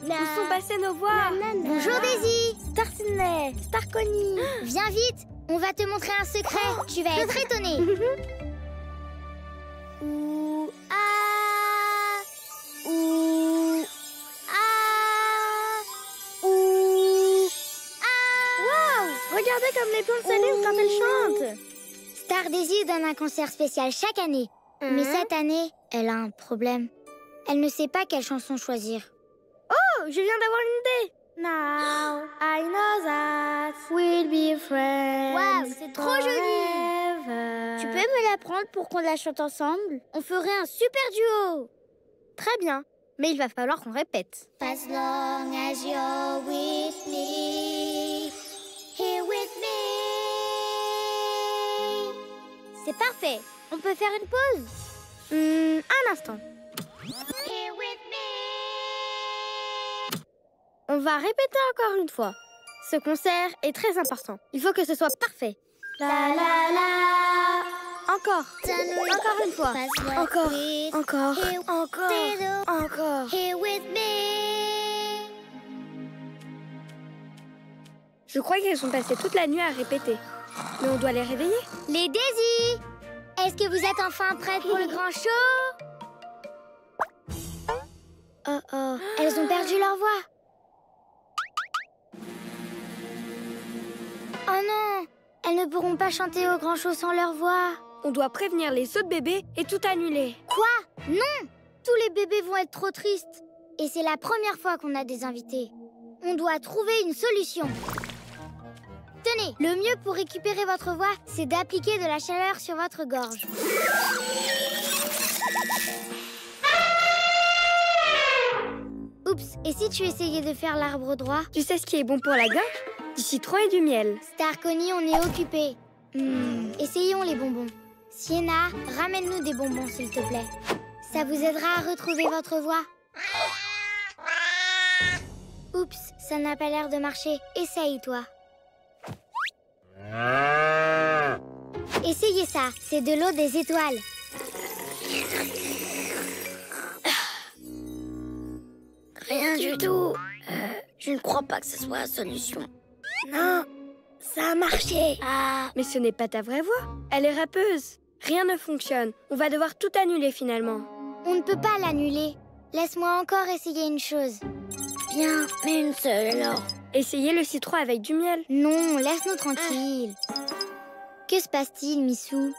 Où sont passées nos voix? Bonjour Daisy. Star Sydney, Star Connie. Viens vite, on va te montrer un secret. Tu vas être étonné. Ouh, ah, ouh, ah, ouh, ah. Waouh! Regardez comme les plantes s'allument quand elles chantent. Star Daisy donne un concert spécial chaque année. Mais cette année, elle a un problème. Elle ne sait pas quelle chanson choisir. Oh, je viens d'avoir une idée. Now I know that we'll be friends. Waouh, c'est trop joli. forever. Tu peux me l'apprendre pour qu'on la chante ensemble? On ferait un super duo. Très bien, mais il va falloir qu'on répète. As long as you're with me, here with me. C'est parfait. On peut faire une pause? Un instant. Here with me. On va répéter encore une fois. Ce concert est très important. Il faut que ce soit parfait. La la la. Encore. Encore une fois. Encore. Encore. Here with me. Je crois qu'elles sont passées toute la nuit à répéter. Mais on doit les réveiller. Les Daisy, est-ce que vous êtes enfin prêtes pour le grand show? Oh oh, elles ont perdu leur voix. Oh non, elles ne pourront pas chanter au grand show sans leur voix. On doit prévenir les autres bébés et tout annuler. Quoi? Non! Tous les bébés vont être trop tristes. Et c'est la première fois qu'on a des invités. On doit trouver une solution. Tenez, le mieux pour récupérer votre voix, c'est d'appliquer de la chaleur sur votre gorge. Oups, et si tu essayais de faire l'arbre droit? Tu sais ce qui est bon pour la gorge? Du citron et du miel. Star Connie, on est occupés. Essayons les bonbons. Sienna, ramène-nous des bonbons, s'il te plaît. Ça vous aidera à retrouver votre voix. Oups, ça n'a pas l'air de marcher. Essaye, toi. Essayez ça, c'est de l'eau des étoiles. Rien du tout. Je ne crois pas que ce soit la solution. Non, ça a marché. Ah, mais ce n'est pas ta vraie voix. Elle est rappeuse. Rien ne fonctionne. On va devoir tout annuler finalement. On ne peut pas l'annuler. Laisse-moi encore essayer une chose. Bien, mais une seule alors. Essayez le citron avec du miel. Non, laisse-nous tranquille. Que se passe-t-il, Missou?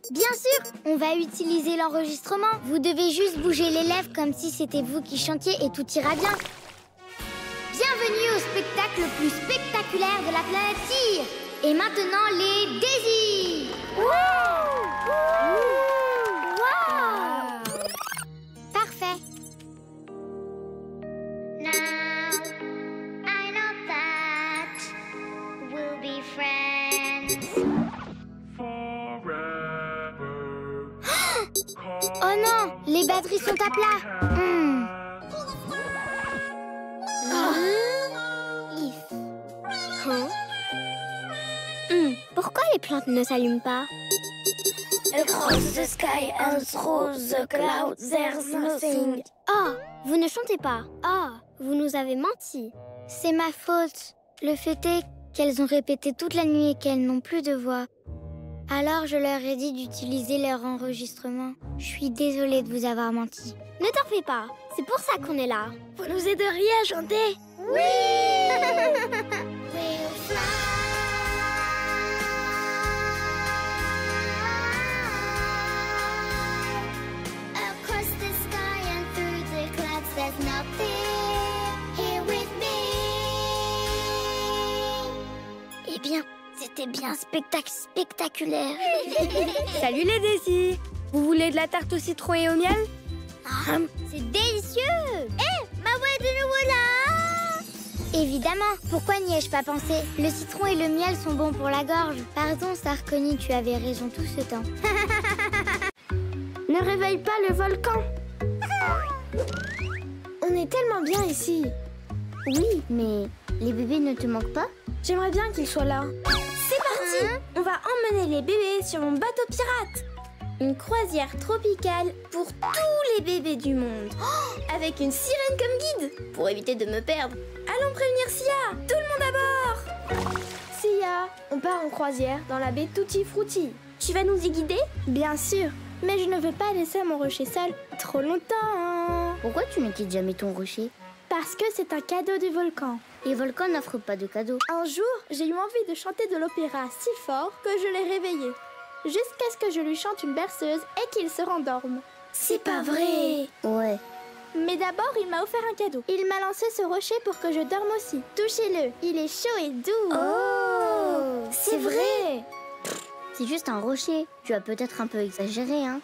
Bien sûr, on va utiliser l'enregistrement. Vous devez juste bouger les lèvres comme si c'était vous qui chantiez et tout ira bien. Bienvenue au spectacle le plus spectaculaire de la planète Tyr. Et maintenant, les Daisy. Parfait. Now, I know that we'll be friends. Oh non, les batteries sont à plat. Pourquoi les plantes ne s'allument pas? Across the sky and through the clouds, there's nothing. Oh, vous ne chantez pas. Oh, vous nous avez menti. C'est ma faute. Le fait est qu'elles ont répété toute la nuit et qu'elles n'ont plus de voix. Alors je leur ai dit d'utiliser leur enregistrement. Je suis désolée de vous avoir menti. Ne t'en fais pas, c'est pour ça qu'on est là. Vous nous aideriez à chanter? Oui. Eh bien, c'était bien spectaculaire. Salut les Daisy. Vous voulez de la tarte au citron et au miel? C'est délicieux. Ma voix est de nouveau là. Évidemment, pourquoi n'y ai-je pas pensé? Le citron et le miel sont bons pour la gorge. Pardon, Star Connie, tu avais raison tout ce temps. Ne réveille pas le volcan. On est tellement bien ici. Oui, mais les bébés ne te manquent pas? J'aimerais bien qu'ils soient là. C'est parti. On va emmener les bébés sur mon bateau pirate. Une croisière tropicale pour tous les bébés du monde. Avec une sirène comme guide, pour éviter de me perdre. Allons prévenir Sia. Tout le monde à bord. Sia, on part en croisière dans la baie Tutti Frutti. Tu vas nous y guider? Bien sûr, mais je ne veux pas laisser mon rocher seul trop longtemps. Pourquoi tu ne quittes jamais ton rocher? Parce que c'est un cadeau du volcan. Les volcans n'offrent pas de cadeaux. Un jour, j'ai eu envie de chanter de l'opéra si fort que je l'ai réveillé. Jusqu'à ce que je lui chante une berceuse et qu'il se rendorme. C'est pas vrai. Ouais. Mais d'abord, il m'a offert un cadeau. Il m'a lancé ce rocher pour que je dorme aussi. Touchez-le, il est chaud et doux. Oh, c'est vrai. C'est juste un rocher. Tu as peut-être un peu exagéré, hein?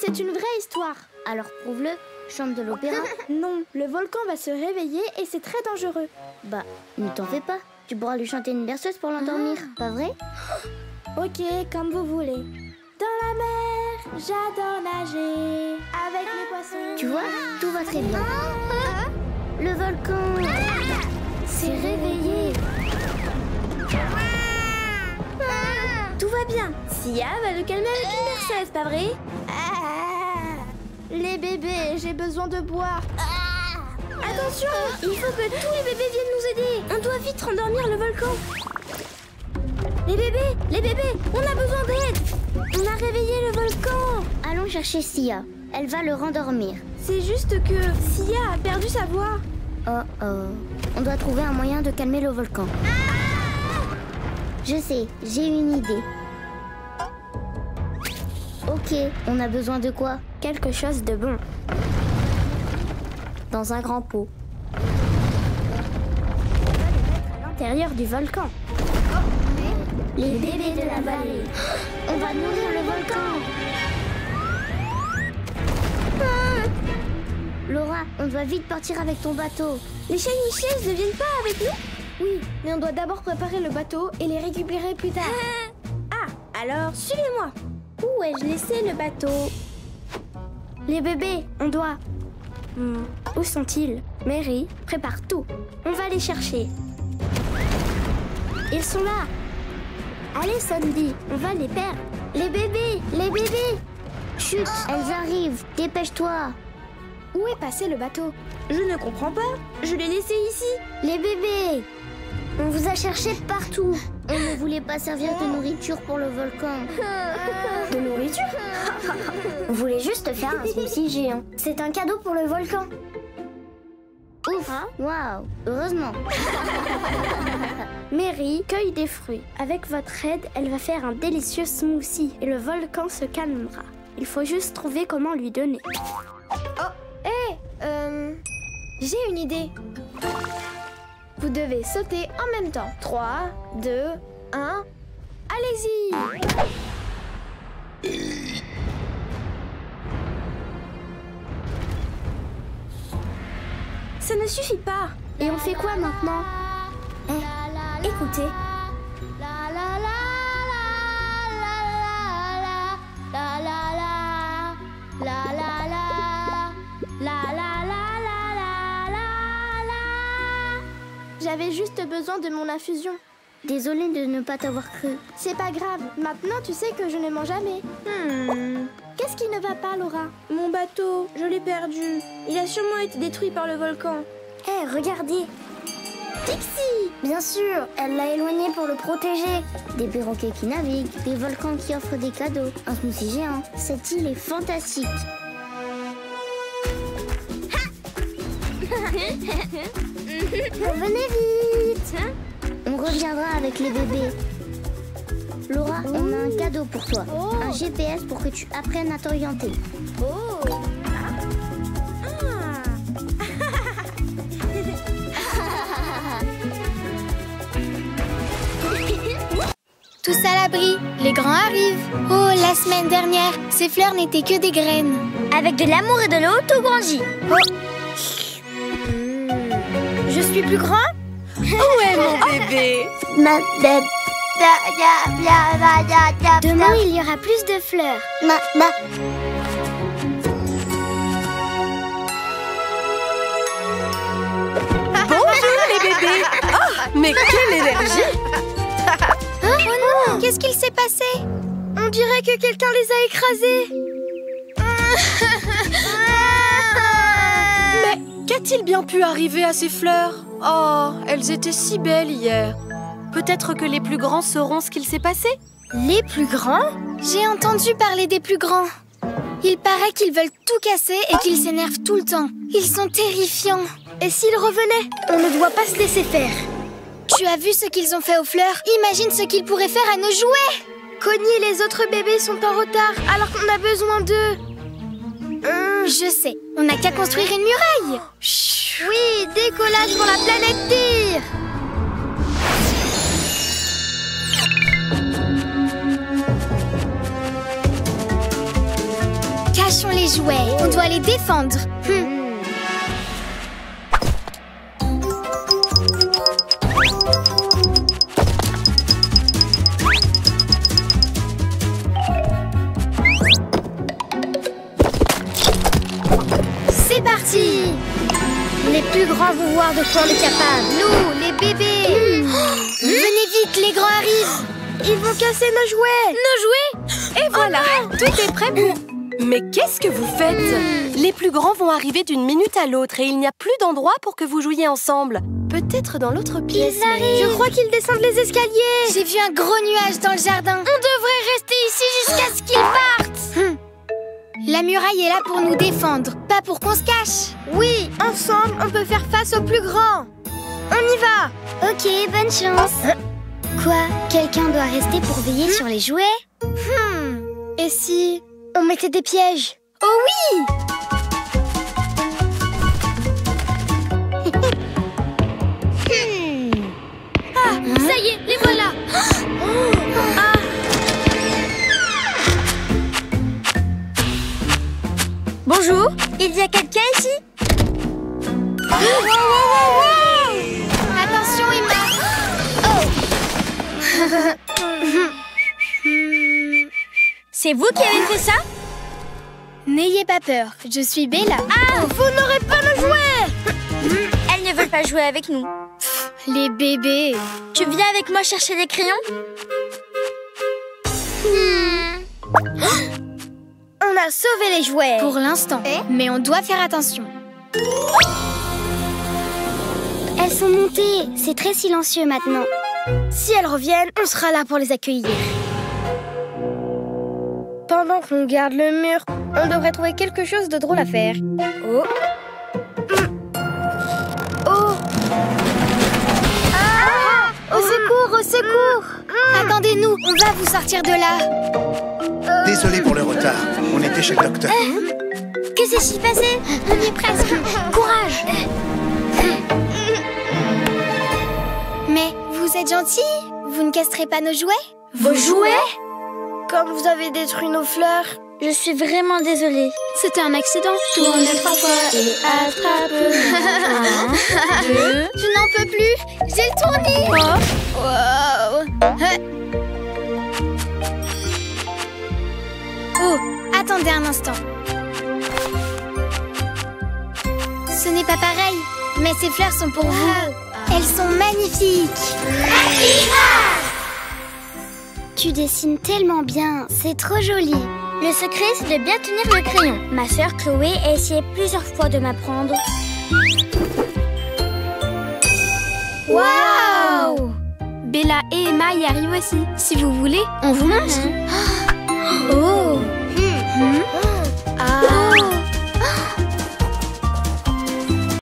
C'est une vraie histoire. Alors prouve-le. Chante de l'opéra. Non, le volcan va se réveiller et c'est très dangereux. Bah, ne t'en fais pas. Tu pourras lui chanter une berceuse pour l'endormir, pas vrai? Ok, comme vous voulez. Dans la mer, j'adore nager avec les poissons. Tu vois, tout va très bien. Le volcan s'est réveillé. Tout va bien. Sia va le calmer avec une berceuse, pas vrai? Les bébés, j'ai besoin de boire. Attention, il faut que tous les bébés viennent nous aider. On doit vite rendormir le volcan. Les bébés, on a besoin d'aide. On a réveillé le volcan. Allons chercher Sia. Elle va le rendormir. C'est juste que Sia a perdu sa voix. Oh. On doit trouver un moyen de calmer le volcan. Je sais, j'ai une idée. Ok, on a besoin de quoi? Quelque chose de bon. Dans un grand pot. À l'intérieur du volcan. Les bébés de la vallée. On va nourrir le volcan. Laura, on doit vite partir avec ton bateau. Les Shiny ne viennent pas avec nous? Oui, mais on doit d'abord préparer le bateau et les récupérer plus tard. Alors suivez-moi. Où ai-je laissé le bateau? Les bébés, on doit... Où sont-ils? Mary, prépare tout. On va les chercher. Ils sont là. Allez, Sandy, on va les perdre. Les bébés. Chut, elles arrivent. Dépêche-toi. Où est passé le bateau? Je ne comprends pas. Je l'ai laissé ici. Les bébés. On vous a cherché partout. On ne voulait pas servir de nourriture pour le volcan. De nourriture? On voulait juste faire un smoothie géant. C'est un cadeau pour le volcan. Ouf, waouh, heureusement. Mary cueille des fruits. Avec votre aide, elle va faire un délicieux smoothie et le volcan se calmera. Il faut juste trouver comment lui donner. J'ai une idée. Vous devez sauter en même temps. 3, 2, 1, allez-y! Ça ne suffit pas. Et on fait quoi maintenant? Écoutez. J'avais juste besoin de mon infusion. Désolée de ne pas t'avoir cru. C'est pas grave, maintenant tu sais que je ne mens jamais. Qu'est-ce qui ne va pas, Laura? Mon bateau, je l'ai perdu. Il a sûrement été détruit par le volcan. Regardez. Pixie! Bien sûr, elle l'a éloigné pour le protéger. Des perroquets qui naviguent, des volcans qui offrent des cadeaux, un smoothie géant. Cette île est fantastique. Revenez vite. On reviendra avec les bébés. Laura, on a un cadeau pour toi. Un GPS pour que tu apprennes à t'orienter. Tous à l'abri, les grands arrivent. Oh, la semaine dernière, ces fleurs n'étaient que des graines. Avec de l'amour et de l'eau, tout grandit. Je suis plus grand? Où est mon bébé? Demain, il y aura plus de fleurs. Bonjour les bébés. Oh, mais quelle énergie! Oh non, qu'est-ce qu'il s'est passé? On dirait que quelqu'un les a écrasés. Mais qu'a-t-il bien pu arriver à ces fleurs? Oh, elles étaient si belles hier. Peut-être que les plus grands sauront ce qu'il s'est passé. Les plus grands? J'ai entendu parler des plus grands. Il paraît qu'ils veulent tout casser et qu'ils s'énervent tout le temps. Ils sont terrifiants. Et s'ils revenaient? On ne doit pas se laisser faire. Tu as vu ce qu'ils ont fait aux fleurs? Imagine ce qu'ils pourraient faire à nos jouets. Connie et les autres bébés sont en retard alors qu'on a besoin d'eux. Je sais, on n'a qu'à construire une muraille. Chut. Oui, décollage pour la planète Tyr. Cachons les jouets, on doit les défendre. C'est parti. Les plus grands vont voir de quoi on est capable. Nous, les bébés. Venez vite, les grands arrivent. Ils vont casser nos jouets. Nos jouets? Et voilà, tout est prêt pour... Mais qu'est-ce que vous faites? Les plus grands vont arriver d'une minute à l'autre et il n'y a plus d'endroit pour que vous jouiez ensemble. Peut-être dans l'autre pièce. Ils arrivent. Je crois qu'ils descendent les escaliers. J'ai vu un gros nuage dans le jardin. On devrait rester ici jusqu'à ce qu'ils partent. La muraille est là pour nous défendre, pas pour qu'on se cache. Oui, ensemble, on peut faire face aux plus grands. On y va. Ok, bonne chance. Quoi? Quelqu'un doit rester pour veiller sur les jouets? Et si on mettait des pièges? Oh oui! Ça y est, les voilà. Bonjour, il y a quelqu'un ici? Attention, Emma! C'est vous qui avez fait ça? N'ayez pas peur, je suis Bella. Vous n'aurez pas nos jouets. Elles ne veulent pas jouer avec nous. Les bébés. Tu viens avec moi chercher des crayons? On a sauvé les jouets. Pour l'instant, mais on doit faire attention. Elles sont montées. C'est très silencieux maintenant. Si elles reviennent, on sera là pour les accueillir. Pendant qu'on garde le mur, on devrait trouver quelque chose de drôle à faire. Oh. Au secours, au secours! Attendez-nous, on va vous sortir de là. Désolé pour le retard, on était chez le docteur. Qu'est-ce qui s'est passé? On y est presque. Courage! Mais vous êtes gentils? Vous ne casserez pas nos jouets? Vos jouets? Comme vous avez détruit nos fleurs, je suis vraiment désolée. C'était un accident. Tourne 3 fois et attrape. 1, 2. Je n'en peux plus. J'ai le tournis. Oh, attendez un instant. Ce n'est pas pareil, mais ces fleurs sont pour vous. Elles sont magnifiques. Tu dessines tellement bien, c'est trop joli. Le secret, c'est de bien tenir le crayon. Ma sœur Chloé a essayé plusieurs fois de m'apprendre. Waouh! Bella et Emma y arrivent aussi. Si vous voulez, on vous montre. Oh!